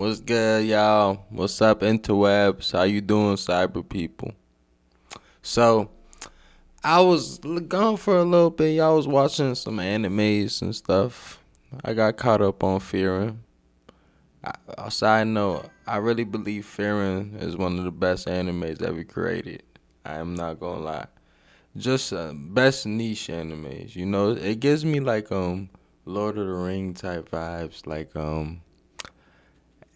What's good, y'all? What's up, interwebs? How you doing, cyber people? So, I was gone for a little bit. Y'all was watching some animes and stuff. I got caught up on Fearing. Side note, I really believe Fearing is one of the best animes ever created. I am not gonna lie. Just best niche animes. It gives me like Lord of the Ring type vibes, like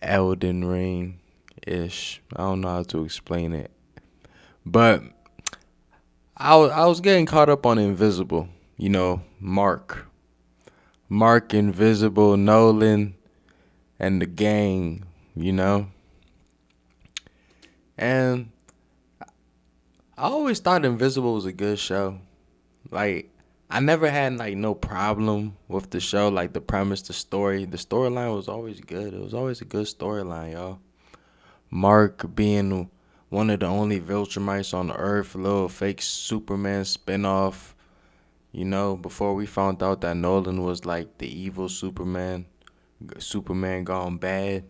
Elden Ring ish. I don't know how to explain it. But I was getting caught up on Invisible. Mark, Invisible, Nolan, and the gang. You know, and I always thought Invisible was a good show. Like I never had like no problem with the show. Like the premise, the story, the storyline was always good. It was always a good storyline, y'all. Mark being one of the only Viltrumites on the earth, little fake Superman spinoff. Before we found out that Nolan was like the evil Superman, Superman gone bad,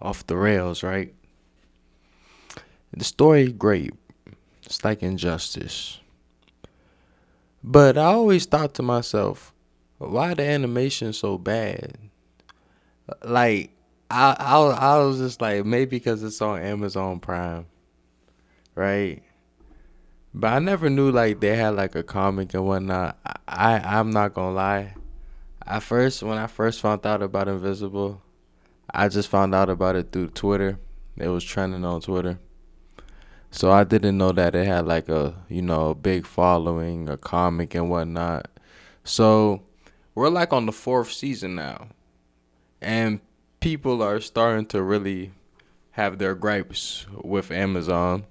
off the rails, right? The story great. It's like Injustice. But I always thought to myself, why the animation so bad? Like I was just like maybe because it's on Amazon Prime, right? But I never knew like they had like a comic and whatnot. I'm not gonna lie. When I first found out about Invisible, I just found out about it through Twitter. It was trending on Twitter. So I didn't know that it had like a big following, a comic and whatnot. So we're like on the fourth season now. And people are starting to really have their gripes with Amazon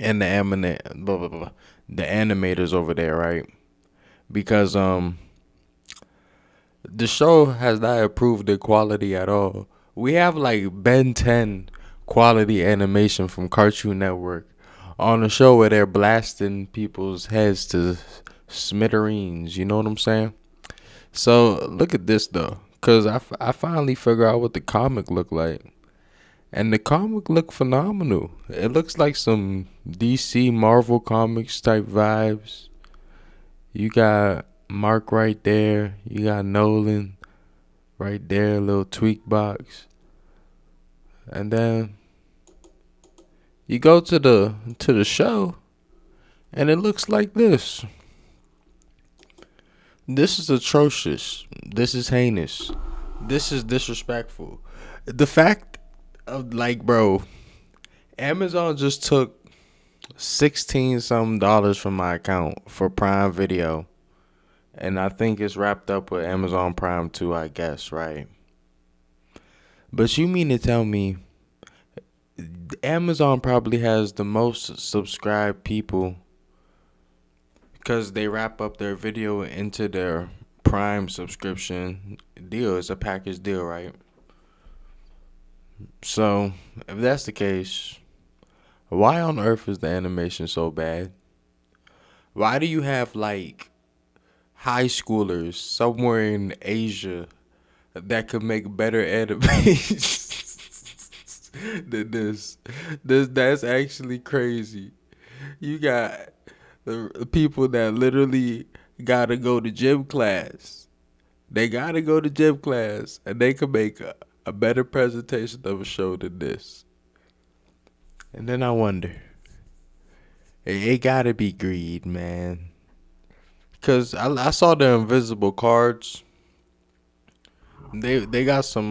and blah, blah, blah, the animators over there, right? Because the show has not improved the quality at all. We have like Ben 10 quality animation from Cartoon Network on a show where they're blasting people's heads to smithereens. You know what I'm saying? So look at this though, cause I finally figure out what the comic looked like, and the comic looked phenomenal. It looks like some DC Marvel comics type vibes. You got Mark right there. You got Nolan right there, a little tweak box. And then you go to the show and it looks like this. This is atrocious. This is heinous. This is disrespectful. The fact of like, bro, Amazon just took 16 some dollars from my account for Prime Video. And I think it's wrapped up with Amazon Prime too, I guess, right? But you mean to tell me Amazon probably has the most subscribed people because they wrap up their video into their Prime subscription deal. It's a package deal, right? So, if that's the case, why on earth is the animation so bad? Why do you have like high schoolers somewhere in Asia that could make better animations than this? That's actually crazy. You got the people that literally gotta go to gym class. They gotta go to gym class, and they can make a better presentation of a show than this. And then I wonder, it gotta be greed, man. Cause I saw the invisible cards. They got some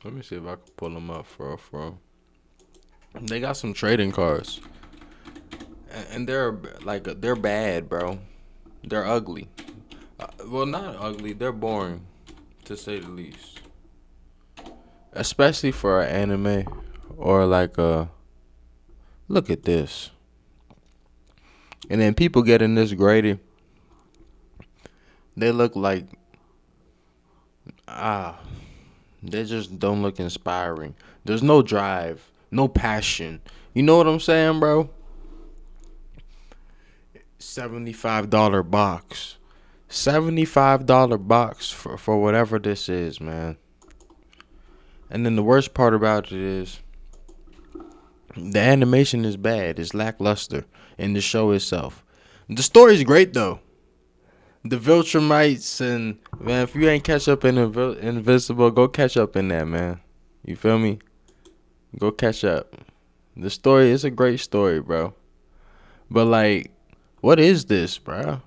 Let me see if I can pull them up for. They got some trading cards, and they're bad, bro. They're ugly. Well, not ugly. They're boring, to say the least. Especially for an anime or like a. Look at this. And then people getting this graded. They look like ah. They just don't look inspiring. There's no drive, no passion. You know what I'm saying, bro? $75 box. $75 box for whatever this is, man. And then the worst part about it is the animation is bad. It's lackluster in the show itself. The story's great though. The Viltrumites and man, if you ain't catch up in Invincible, go catch up in that, man. You feel me? Go catch up. The story is a great story, bro. But like, what is this, bro?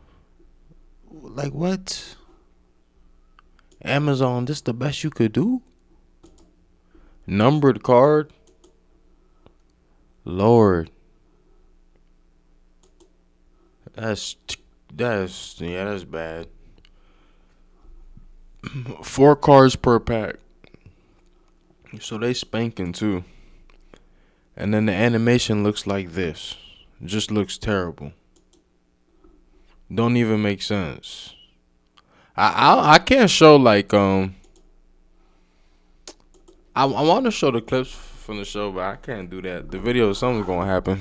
Like what? Amazon, this the best you could do? Numbered card? Lord. That's bad. 4 cards per pack. So they spanking too. And then the animation looks like this. Just looks terrible. Don't even make sense. I can't show like I want to show the clips from the show, but I can't do that. The video, something's gonna happen.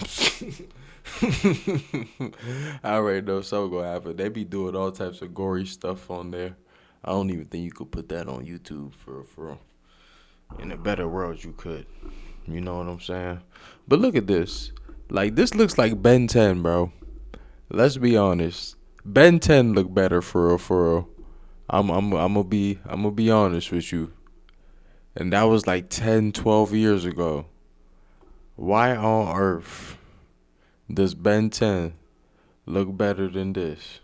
I already know something's gonna happen. They be doing all types of gory stuff on there. I don't even think you could put that on YouTube for in a better world you could. You know what I'm saying? But look at this. Like this looks like Ben 10, bro. Let's be honest. Ben 10 look better for real, for real. I'm gonna be honest with you. And that was like 10, 12 years ago. Why on earth does Ben 10 look better than this?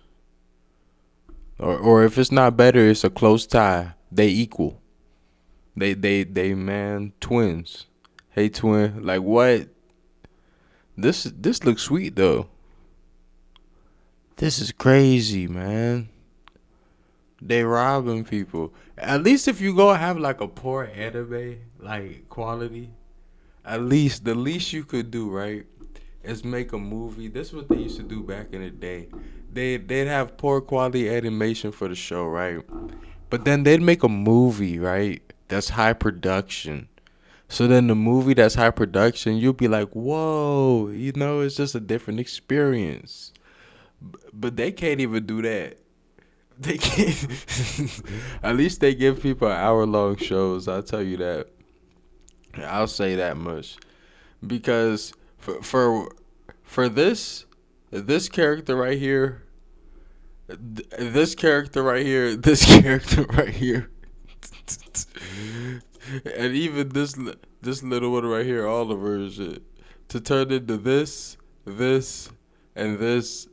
Or if it's not better, it's a close tie. They equal. They man twins. Hey twin, like what? This looks sweet though. This is crazy, man. They robbing people. At least if you go have like a poor anime like quality, at least the least you could do, right, is make a movie. That's what they used to do back in the day. They'd have poor quality animation for the show, right? But then they'd make a movie, right? That's high production. So then the movie that's high production, you'll be like, whoa, it's just a different experience. But they can't even do that. They can't. At least they give people hour-long shows. I'll tell you that. I'll say that much. Because for this character right here, this character right here, this character right here, and even this little one right here, Oliver and shit, to turn into this, and this,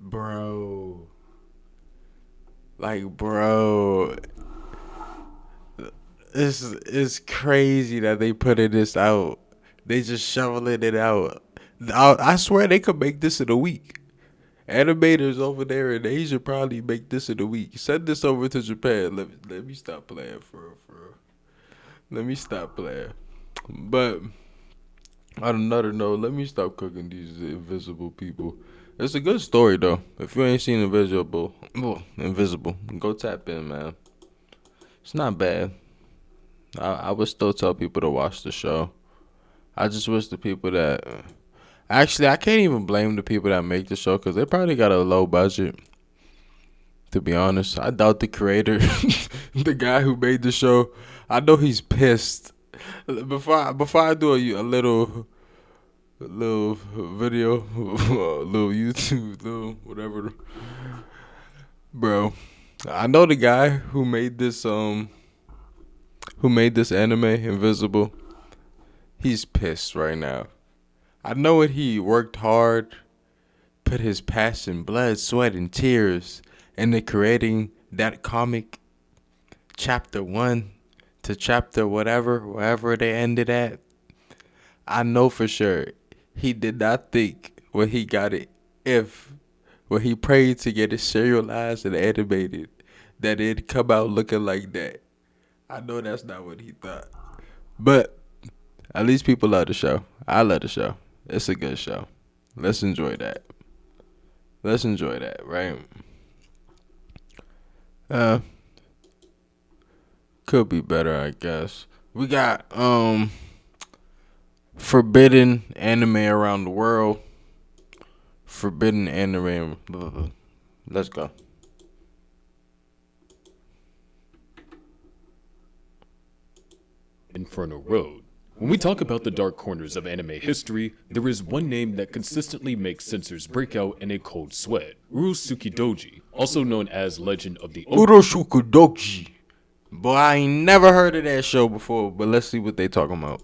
bro. Like, bro, it's crazy that they putting this out. They just shoveling it out. I swear they could make this in a week. Animators over there in Asia probably make this in a week. Send this over to Japan. Let me stop playing for real. Let me stop playing. But on another note, let me stop cooking these invisible people. It's a good story though. If you ain't seen Invisible, go tap in, man. It's not bad. I would still tell people to watch the show. I just wish the people that actually I can't even blame the people that make the show because they probably got a low budget. To be honest, I doubt the creator, the guy who made the show. I know he's pissed. Before I do a little video, little YouTube, little whatever, bro. I know the guy who made this anime Invincible. He's pissed right now. I know it. He worked hard, put his passion, blood, sweat, and tears into creating that comic, chapter 1 to chapter wherever they ended at. I know for sure he did not think when he got it, when he prayed to get it serialized and animated, that it'd come out looking like that. I know that's not what he thought. But at least people love the show. I love the show. It's a good show. Let's enjoy that. Right? Could be better, I guess. We got forbidden anime around the world. Forbidden anime. Let's go. Inferno Road. When we talk about the dark corners of anime history, there is one name that consistently makes censors break out in a cold sweat: Urosuke Doji, also known as Legend of the Urosuke Doji. Boy, I ain't never heard of that show before, but let's see what they talking about.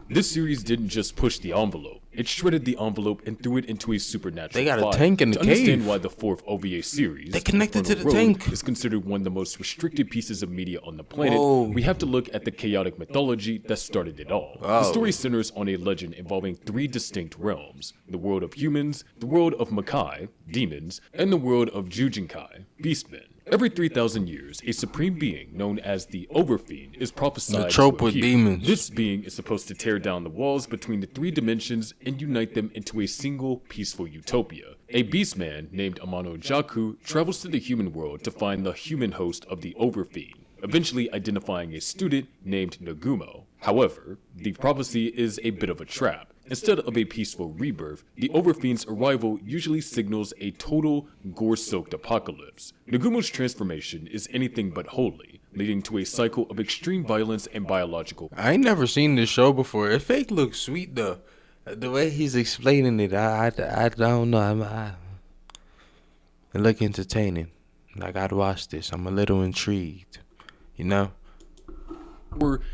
This series didn't just push the envelope, it shredded the envelope and threw it into a supernatural They got a fire. tank in the To understand cave. why the fourth OVA series, They connected to Inferno the Road, tank. is considered one of the most restricted pieces of media on the planet, Whoa. we have to look at the chaotic mythology that started it all. The Oh. story centers on a legend involving three distinct realms: the world of humans, the world of Makai, demons, and the world of Jujinkai, beastmen. Every 3,000 years, a supreme being known as the Overfiend is prophesied The trope to with appear. demons. This being is supposed to tear down the walls between the three dimensions and unite them into a single peaceful utopia. A beastman named Amano Jaku travels to the human world to find the human host of the Overfiend, eventually identifying a student named Nagumo. However, the prophecy is a bit of a trap. Instead of a peaceful rebirth, the Overfiend's arrival usually signals a total, gore-soaked apocalypse. Nagumo's transformation is anything but holy, leading to a cycle of extreme violence and biological. I ain't never seen this show before. It fake looks sweet though. The way he's explaining it, I don't know. It look entertaining. Like I'd watch this. I'm a little intrigued. You know.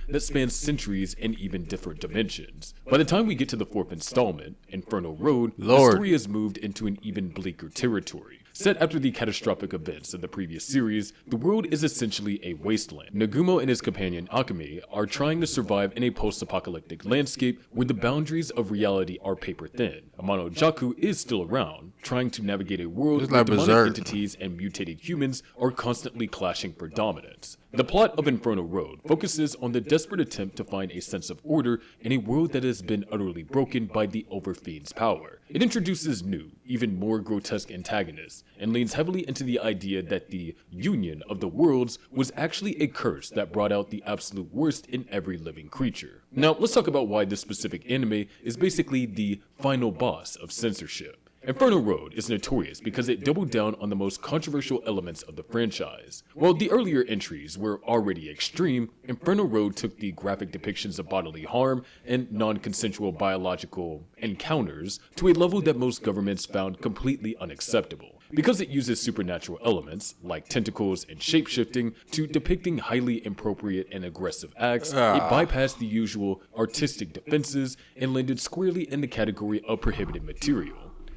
That spans centuries and even different dimensions. By the time we get to the fourth installment, Inferno Road, Lord. the story has moved into an even bleaker territory. Set after the catastrophic events of the previous series, the world is essentially a wasteland. Nagumo and his companion Akame are trying to survive in a post-apocalyptic landscape where the boundaries of reality are paper thin. Amano Jaku is still around, trying to navigate a world It's where like demonic Berserk. entities and mutated humans are constantly clashing for dominance. The plot of Inferno Road focuses on the desperate attempt to find a sense of order in a world that has been utterly broken by the Overfiend's power. It introduces new, even more grotesque antagonists, and leans heavily into the idea that the union of the worlds was actually a curse that brought out the absolute worst in every living creature. Now, let's talk about why this specific anime is basically the final boss of censorship. Inferno Road is notorious because it doubled down on the most controversial elements of the franchise. While the earlier entries were already extreme, Inferno Road took the graphic depictions of bodily harm and non-consensual biological encounters to a level that most governments found completely unacceptable. Because it uses supernatural elements, like tentacles and shapeshifting, to depicting highly inappropriate and aggressive acts, it bypassed the usual artistic defenses and landed squarely in the category of prohibited material.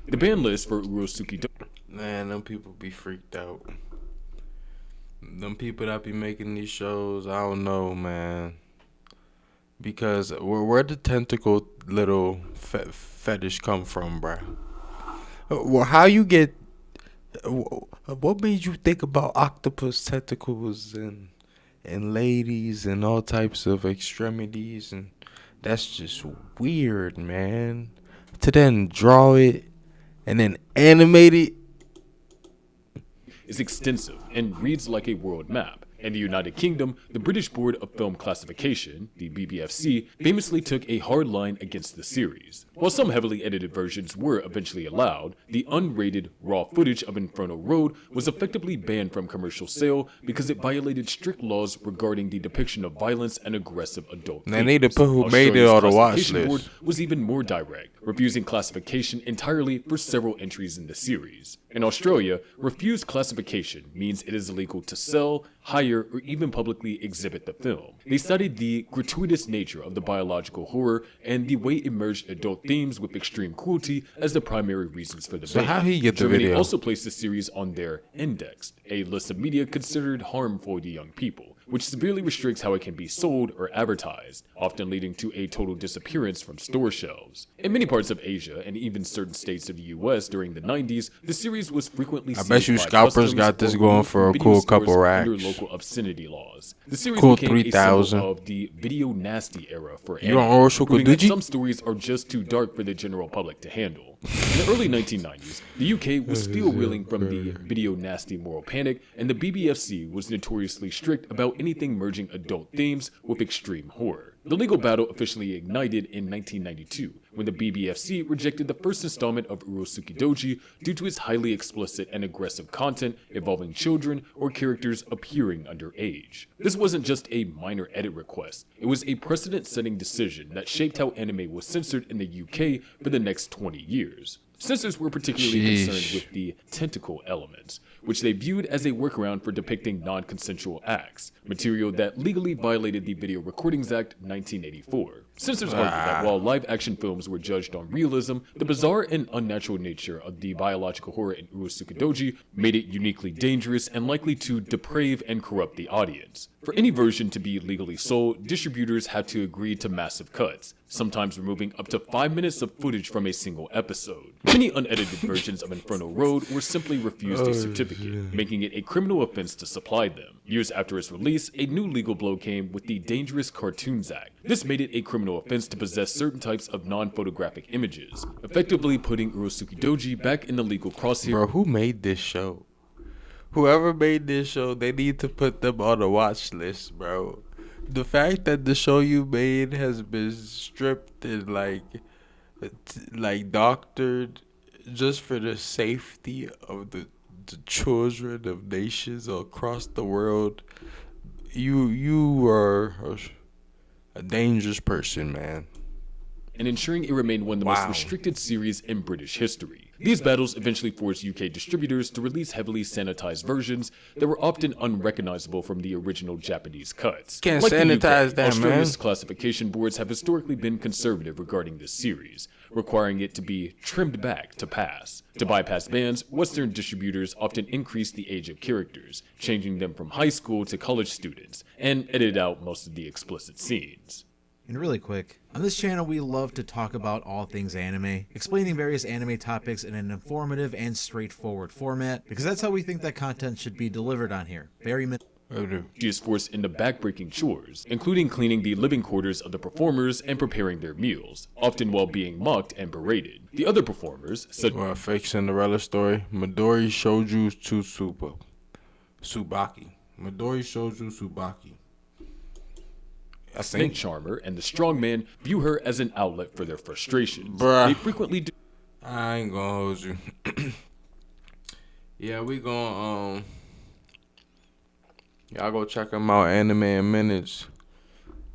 The ban list for Urosuke Man, them people be freaked out. Them people that be making these shows, I don't know, man. Because where the tentacle little fetish come from, bruh? Well, how you get? What made you think about octopus tentacles and ladies and all types of extremities? And that's just weird, man. To then draw it and then animate it. is extensive and reads like a world map. In the United Kingdom, the British Board of Film Classification, the BBFC, famously took a hard line against the series. While some heavily edited versions were eventually allowed, the unrated raw footage of Inferno Road was effectively banned from commercial sale because it violated strict laws regarding the depiction of violence and aggressive adult They need to themes. put who made it Australia's on the watch classification board list. was even more direct, refusing classification entirely for several entries in the series. In Australia, refused classification means it is illegal to sell, hire, or even publicly exhibit the film. They cited the gratuitous nature of the biological horror and the way it merged adult themes with extreme cruelty as the primary reasons for the ban. how he get the Germany video? also placed the series on their Indexed, a list of media considered harmful to young people, which severely restricts how it can be sold or advertised, often leading to a total disappearance from store shelves. In many parts of Asia and even certain states of the US during the 90s, the series was frequently I bet you seized by scalpers customs got this or going removed for from a video cool stores couple under racks. local obscenity laws. The series Cool became a 3,000. symbol of the video nasty era for You on anime, Urosuke proving that Doji? some stories are just too dark for the general public to handle. In the early 1990s, the UK was still reeling from the video nasty moral panic, and the BBFC was notoriously strict about anything merging adult themes with extreme horror. The legal battle officially ignited in 1992 when the BBFC rejected the first installment of Urosuki Doji due to its highly explicit and aggressive content involving children or characters appearing underage. This wasn't just a minor edit request, it was a precedent-setting decision that shaped how anime was censored in the UK for the next 20 years. Censors were particularly concerned with the tentacle elements, which they viewed as a workaround for depicting non-consensual acts, material that legally violated the Video Recordings Act 1984. Censors argued that while live-action films were judged on realism, the bizarre and unnatural nature of the biological horror in Urosuke Doji made it uniquely dangerous and likely to deprave and corrupt the audience. For any version to be legally sold, distributors had to agree to massive cuts, sometimes removing up to 5 minutes of footage from a single episode. Many unedited versions of Inferno Road were simply refused a certificate, making it a criminal offense to supply them. Years after its release, a new legal blow came with the Dangerous Cartoons Act. This made it a criminal offense to possess certain types of non-photographic images, effectively putting Urosuke Doji back in the legal crosshair. Bro, who made this show? Whoever made this show, they need to put them on the watch list, bro. The fact that the show you made has been stripped and like doctored just for the safety of the children of nations across the world, you are a dangerous person, man. And ensuring it remained one of the most restricted series in British history. These battles eventually forced UK distributors to release heavily sanitized versions that were often unrecognizable from the original Japanese cuts. Can't Like the sanitize UK, that, Australia's man. classification boards have historically been conservative regarding this series, requiring it to be trimmed back to pass. To bypass bans, Western distributors often increased the age of characters, changing them from high school to college students, and edited out most of the explicit scenes. And really quick, on this channel we love to talk about all things anime, explaining various anime topics in an informative and straightforward format, because that's how we think that content should be delivered on here. She is forced into backbreaking chores, including cleaning the living quarters of the performers and preparing their meals, often while being mocked and berated. The other performers, such Well, fake Cinderella story. Midori Shouju Tsubaki. Midori Shouju Tsubaki. I Snake think. Charmer and the Strongman, view her as an outlet for their frustrations. Bruh. They frequently do I ain't gonna hold you. Yeah, we gonna y'all go check them out. Anime in Minutes.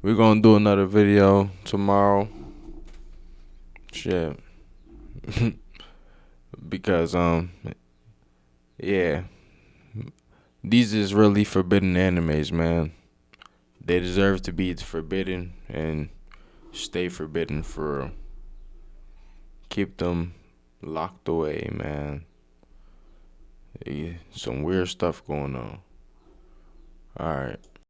We're gonna do another video tomorrow. Shit. Because yeah, these is really forbidden animes, man. They deserve to be forbidden and stay forbidden for real. Keep them locked away, man. Some weird stuff going on. Alright.